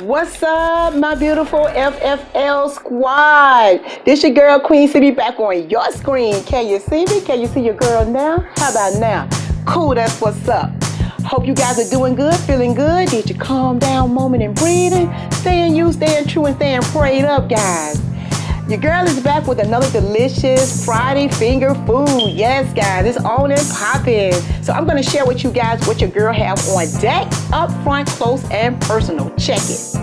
What's up, my beautiful FFL Squad? This your girl Queen CB back on your screen. Can you see me? Can you see your girl now? How about now? Cool, that's what's up. Hope you guys are doing good, feeling good. Did you calm down moment and breathing? Staying you, staying true, and staying prayed up, guys. Your girl is back with another delicious Friday finger food. Yes, guys, it's on and popping. So I'm going to share with you guys what your girl have on deck, up front, close, and personal. Check it.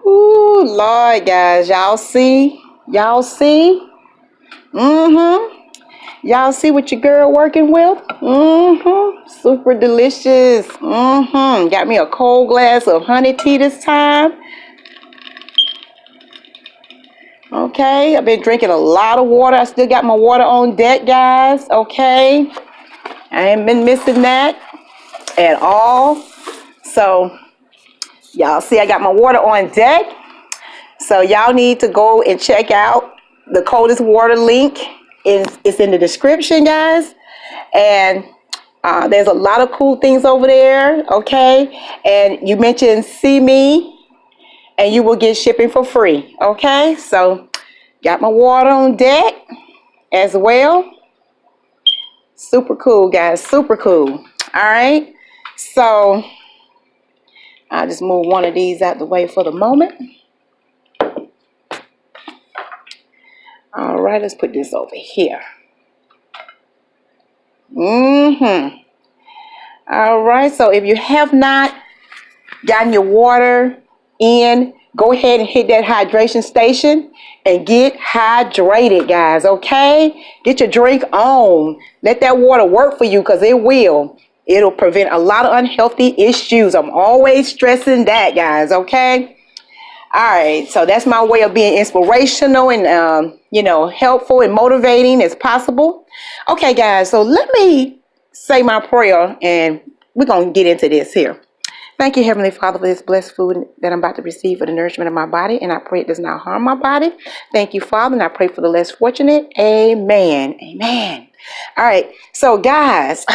Ooh, Lord, guys, y'all see? Y'all see? Y'all see what your girl working with? Super delicious. Got me a cold glass of honey tea this time. Okay, I've been drinking a lot of water. I still got my water on deck, guys. Okay, I ain't been missing that at all. So, y'all see I got my water on deck. So y'all need to go and check out the Coldest Water link. It's in the description, guys. And there's a lot of cool things over there, okay? And you mentioned see me, and you will get shipping for free, okay? So got my water on deck as well. Super cool, guys, super cool. All right, so I'll just move one of these out the way for the moment. All right, let's put this over here. All right, so if you have not gotten your water in, go ahead and hit that hydration station and get hydrated, guys, okay? Get your drink on. Let that water work for you, because it will. It'll prevent a lot of unhealthy issues. I'm always stressing that, guys, okay? All right, so that's my way of being inspirational and, helpful and motivating as possible. Okay, guys, so let me say my prayer, and we're going to get into this here. Thank you, Heavenly Father, for this blessed food that I'm about to receive for the nourishment of my body, and I pray it does not harm my body. Thank you, Father, and I pray for the less fortunate. Amen. Amen. All right, so, guys,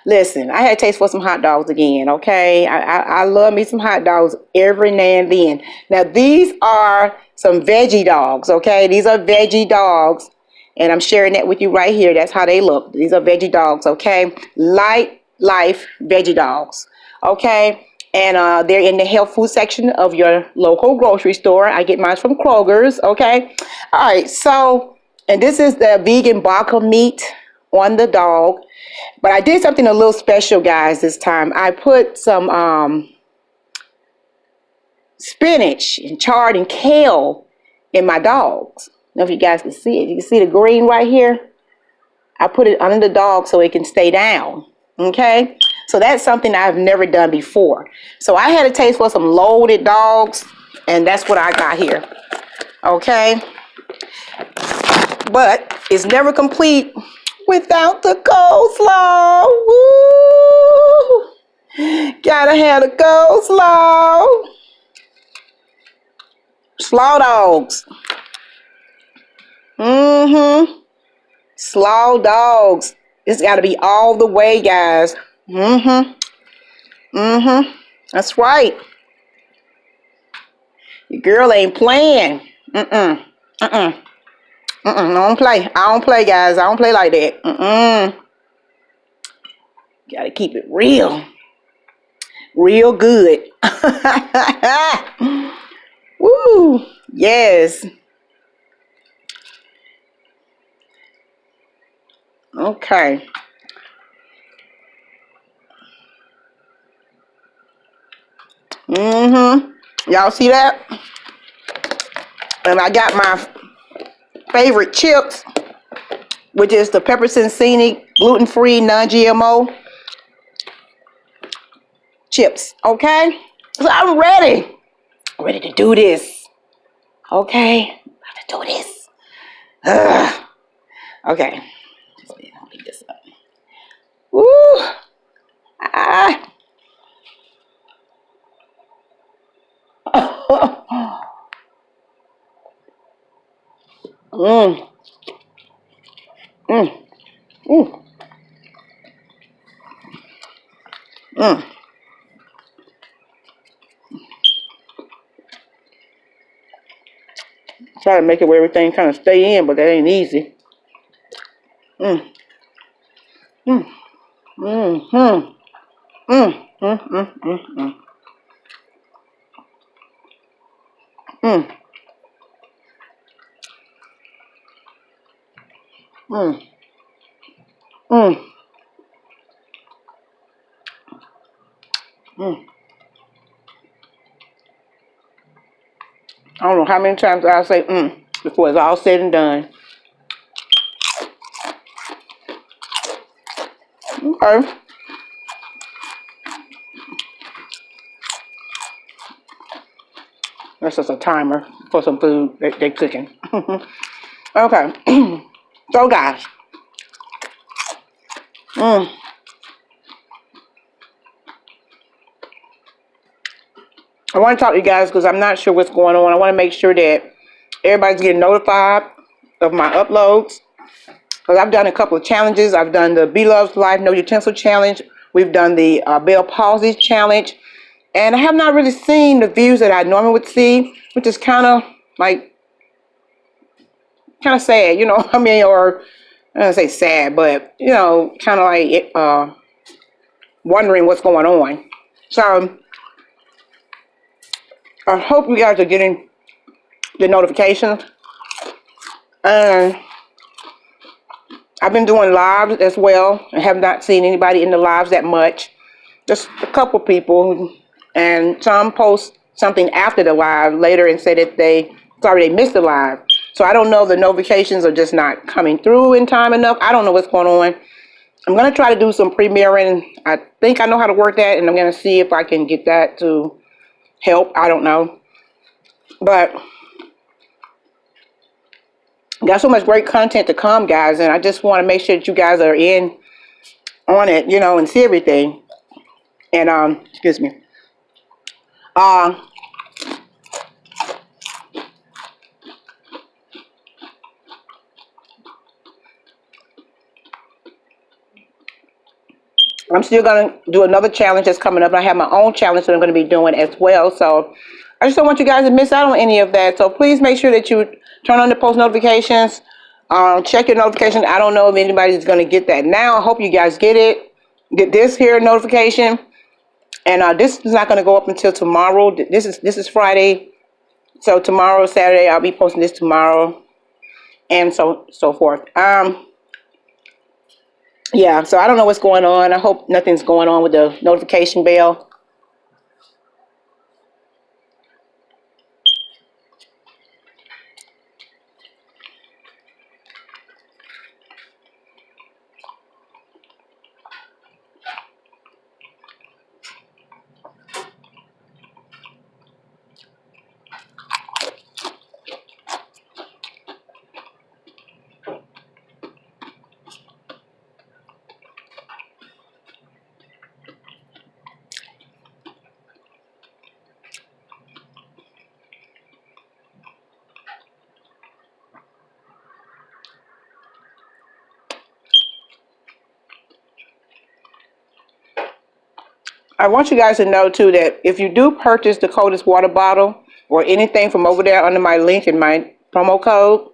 listen, I had a taste for some hot dogs again, okay? I love me some hot dogs every now and then. Now, these are some veggie dogs, okay? These are veggie dogs, and I'm sharing that with you right here. That's how they look. These are veggie dogs, okay? Light Life veggie dogs, okay? And they're in the health food section of your local grocery store. I get mine from Kroger's, okay? All right, so, and this is the vegan baka meat on the dog. But I did something a little special, guys, this time. I put some spinach and chard and kale in my dogs. I don't know if you guys can see it. You can see the green right here. I put it under the dog so it can stay down, okay? So that's something I've never done before. So I had a taste for some loaded dogs, and that's what I got here, okay? But it's never complete without the coleslaw. Woo! Gotta have the coleslaw. Slaw dogs. Slaw dogs. It's gotta be all the way, guys. That's right. Your girl ain't playing. I don't play. I don't play, guys. I don't play like that. Gotta keep it real. Real good. Woo. Yes. Okay. Y'all see that? And I got my favorite chips, which is the pepper scenic gluten-free non-GMO chips. Okay, So I'm ready. I'm ready to do this. Okay, I'm about to do this. Ugh. Okay. I'll pick this up. Woo! Ah. Mm. Mm. Mm. Mm. Try to make it where everything kind of stay in, but that ain't easy. Mm. Mm. Mm. Mm. Mm. Mm. Mm. Mm. Mm. Mm. Mm. Mm. I don't know how many times I'll say before it's all said and done. Okay. That's just a timer for some food that they're cooking. Okay. So guys. Mm. I want to talk to you guys because I'm not sure what's going on. I want to make sure that everybody's getting notified of my uploads. Because I've done a couple of challenges. I've done the Be Love's Life No Utensil Challenge. We've done the Bell Palsy Challenge. And I have not really seen the views that I normally would see, which is kind of like, kind of sad, you know. I mean, or I don't say sad, but, you know, kind of like wondering what's going on. So I hope you guys are getting the notifications. And I've been doing lives as well. I have not seen anybody in the lives that much. Just a couple people. And some post something after the live later and say that they missed the live. So I don't know if the notifications are just not coming through in time enough. I don't know what's going on. I'm going to try to do some premiering. I think I know how to work that, and I'm going to see if I can get that to help. I don't know. But got so much great content to come, guys, and I just want to make sure that you guys are in on it, you know, and see everything. And excuse me. I'm still gonna do another challenge that's coming up. I have my own challenge that I'm gonna be doing as well. So I just don't want you guys to miss out on any of that. So please make sure that you turn on the post notifications. Check your notifications. I don't know if anybody's gonna get that now. I hope you guys get it. Get this here notification. And this is not gonna go up until tomorrow. This is Friday. So tomorrow, Saturday, I'll be posting this tomorrow, and so forth. Yeah, so I don't know what's going on. I hope nothing's going on with the notification bell. I want you guys to know too that if you do purchase the coldest water bottle or anything from over there under my link and my promo code,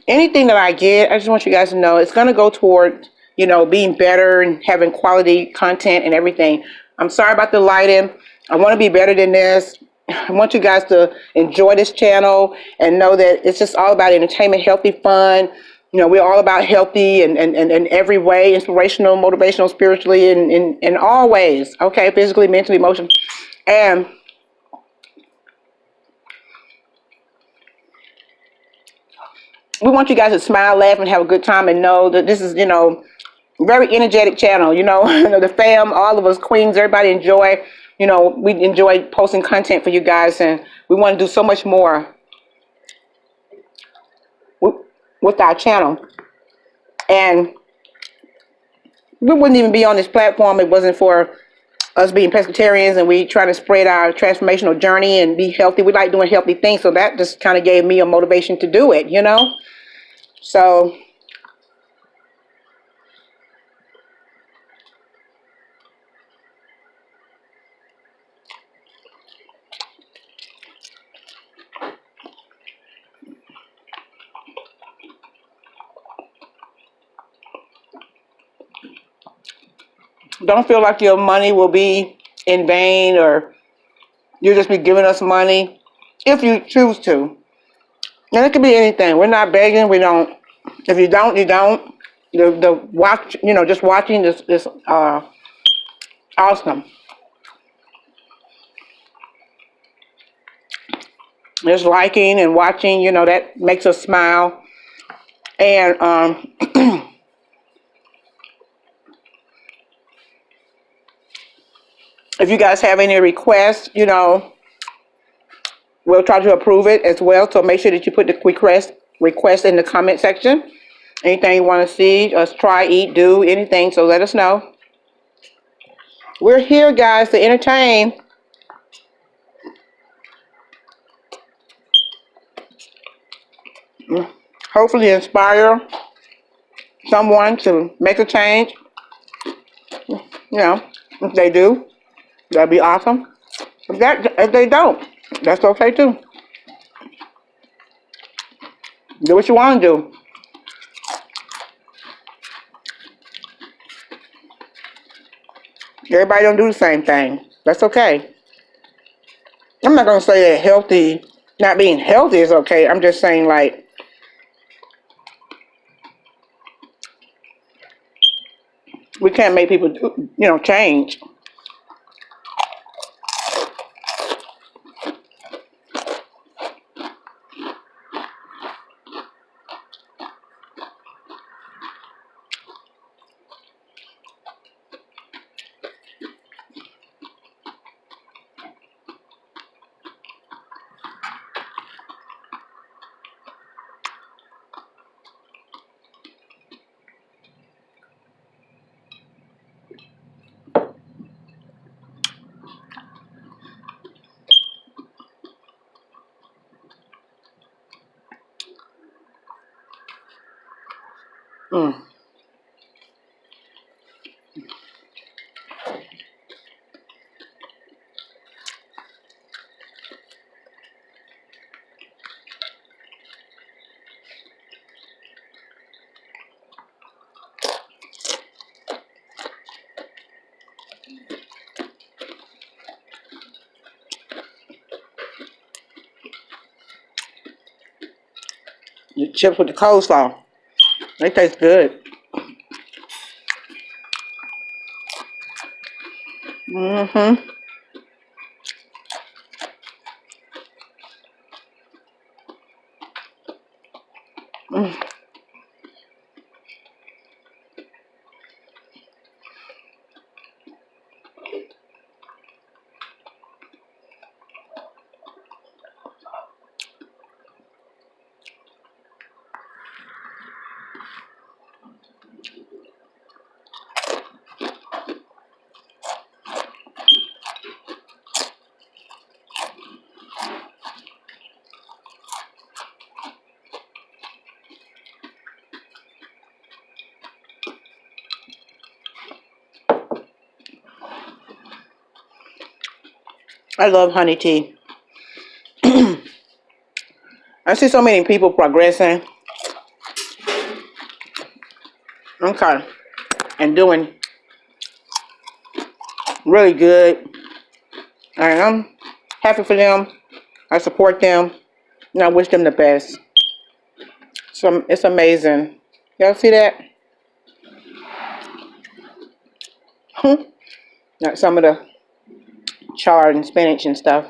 anything that I get, I just want you guys to know it's going to go toward, you know, being better and having quality content and everything. I'm sorry about the lighting. I want to be better than this. I want you guys to enjoy this channel and know that it's just all about entertainment, healthy fun. You know, we're all about healthy and every way, inspirational, motivational, spiritually, in all ways. Okay, physically, mentally, emotionally. And we want you guys to smile, laugh, and have a good time and know that this is, you know, very energetic channel. You know, the fam, all of us queens, everybody enjoy You know, we enjoy posting content for you guys, and we want to do so much more with our channel. And we wouldn't even be on this platform if it wasn't for us being pescatarians, and we trying to spread our transformational journey and be healthy. We like doing healthy things, so that just kind of gave me a motivation to do it, you know? So don't feel like your money will be in vain, or you'll just be giving us money if you choose to. And it could be anything. We're not begging. We don't. If you don't, you don't. The watch, you know, just watching this is awesome. Just liking and watching, you know, that makes us smile. And if you guys have any requests, you know, we'll try to approve it as well. So make sure that you put the request in the comment section. Anything you want to see us try, eat, do, anything. So let us know. We're here, guys, to entertain. Hopefully inspire someone to make a change. You know, if they do, that'd be awesome. If they don't, that's okay too. Do what you want to do. Everybody don't do the same thing. That's okay. I'm not gonna say that not being healthy is okay. I'm just saying, like, we can't make people, you know, change. Mm. The chips with the coleslaw, they taste good. Mm-hmm. Mm. I love honey tea. I see so many people progressing, okay, and doing really good. And I'm happy for them. I support them, and I wish them the best. So it's amazing. Y'all see that? Like some of the chard and spinach and stuff.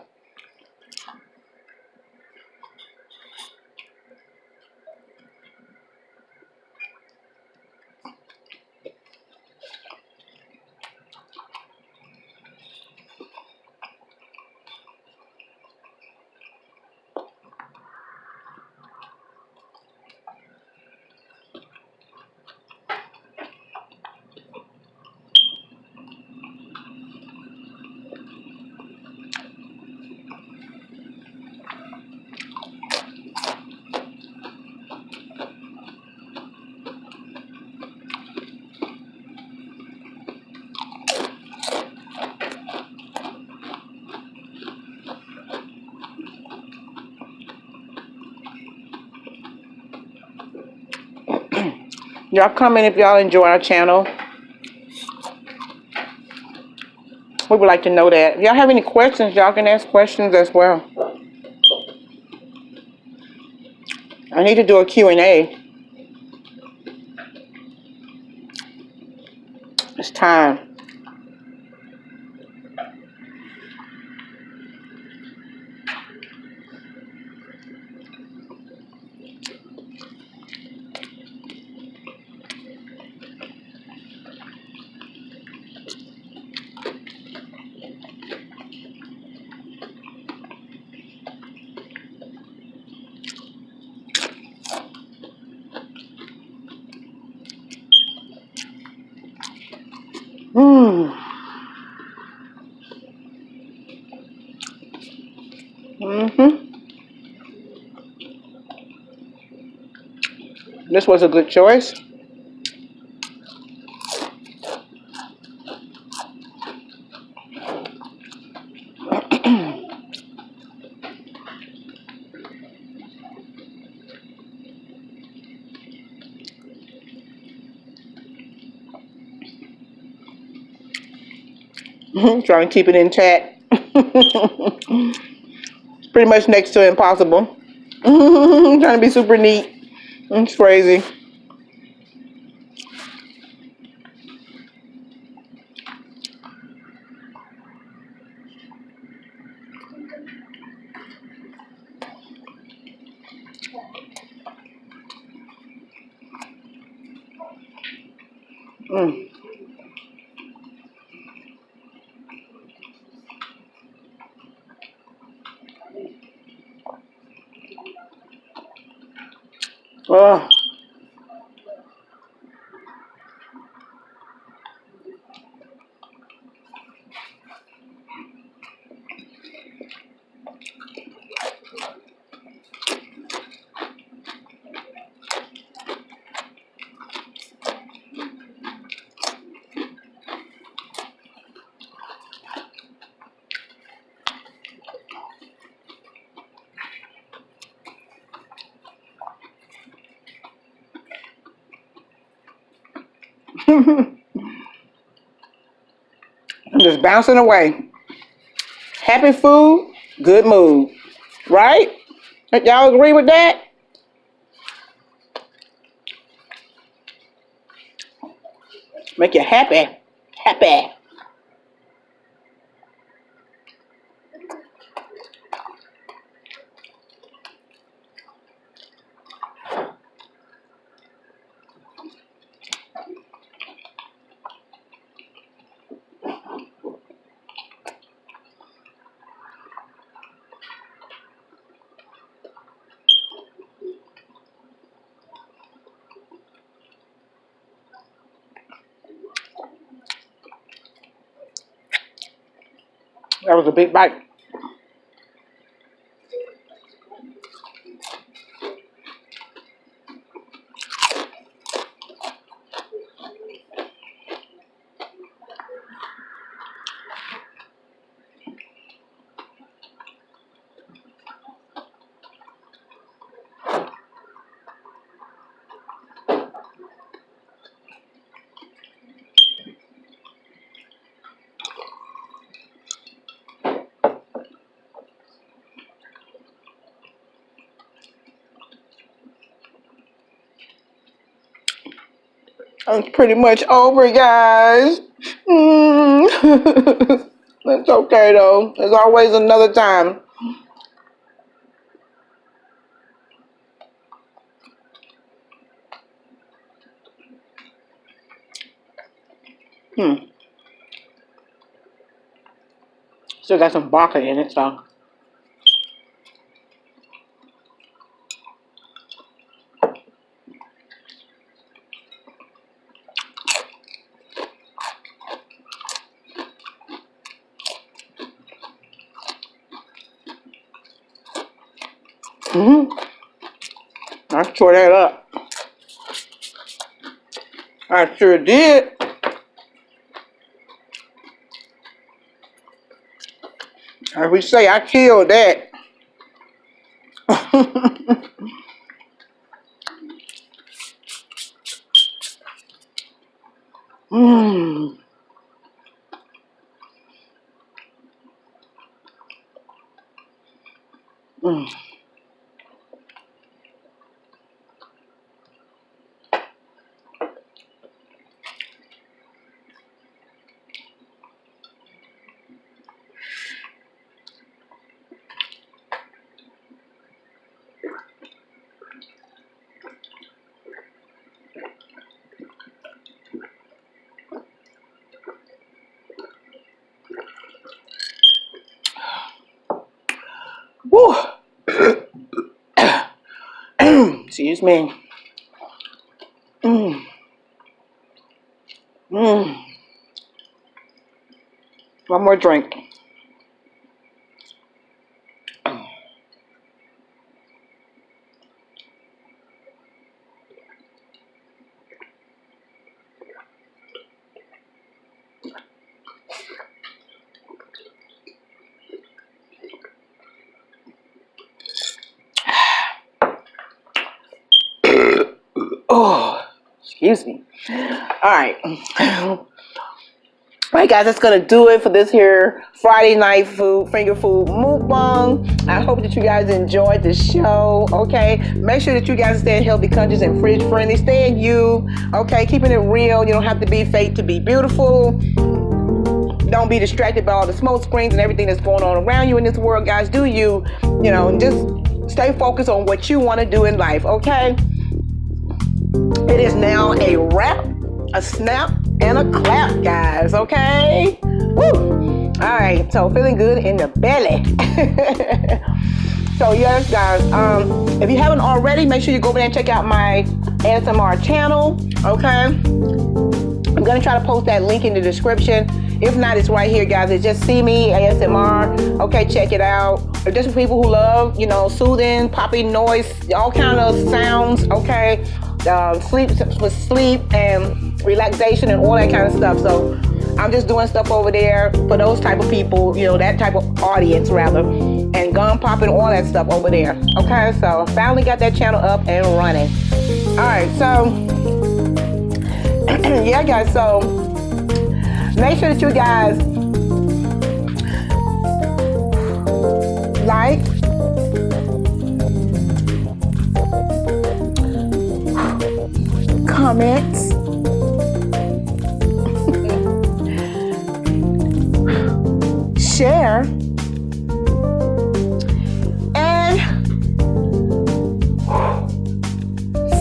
Y'all comment if y'all enjoy our channel. We would like to know that. If y'all have any questions, y'all can ask questions as well. I need to do a Q&A. It's time. This was a good choice. Trying to keep it intact. Pretty much next to impossible. Trying to be super neat. It's crazy. Oh. I'm just bouncing away. Happy food, good mood. Right? Y'all agree with that? Make you happy. Happy. That was a big bite. It's pretty much over, guys. It's okay, though. There's always another time. Still got some baka in it, so. I tore that up. I sure did. As we say, I killed that. Mm. Woo. Excuse me. Mm. Mm. One more drink. Oh, excuse me. All right. All right, guys, that's going to do it for this here Friday night food, finger food mukbang. I hope that you guys enjoyed the show, okay? Make sure that you guys stay in healthy countries and fridge friendly. Stay in you, okay? Keeping it real. You don't have to be fake to be beautiful. Don't be distracted by all the smoke screens and everything that's going on around you in this world, guys. Do you, and just stay focused on what you want to do in life, okay? It is now a wrap, a snap, and a clap, guys, okay? Woo! All right, so feeling good in the belly. So yes, guys, if you haven't already, make sure you go over there and check out my ASMR channel, okay? I'm gonna try to post that link in the description. If not, it's right here, guys. It's just See Me ASMR. Okay, check it out. Just for people who love, soothing, popping noise, all kind of sounds, okay? Sleep and relaxation and all that kind of stuff. So I'm just doing stuff over there for those type of people, that type of audience rather, and gun popping, all that stuff over there. Okay, so finally got that channel up and running. All right, so yeah, guys, so make sure that you guys like, comment, share, and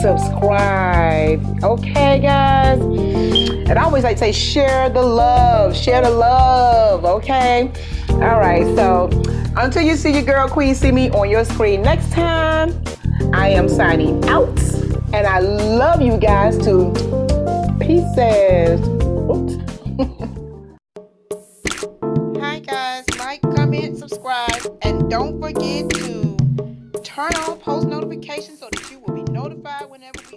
subscribe. Okay, guys? And I always like to say share the love, okay? All right, so until you see your girl Queen See Me on your screen next time, I am signing out. And I love you guys too. Pieces. Oops. Hi guys, like, comment, subscribe, and don't forget to turn on post notifications so that you will be notified whenever we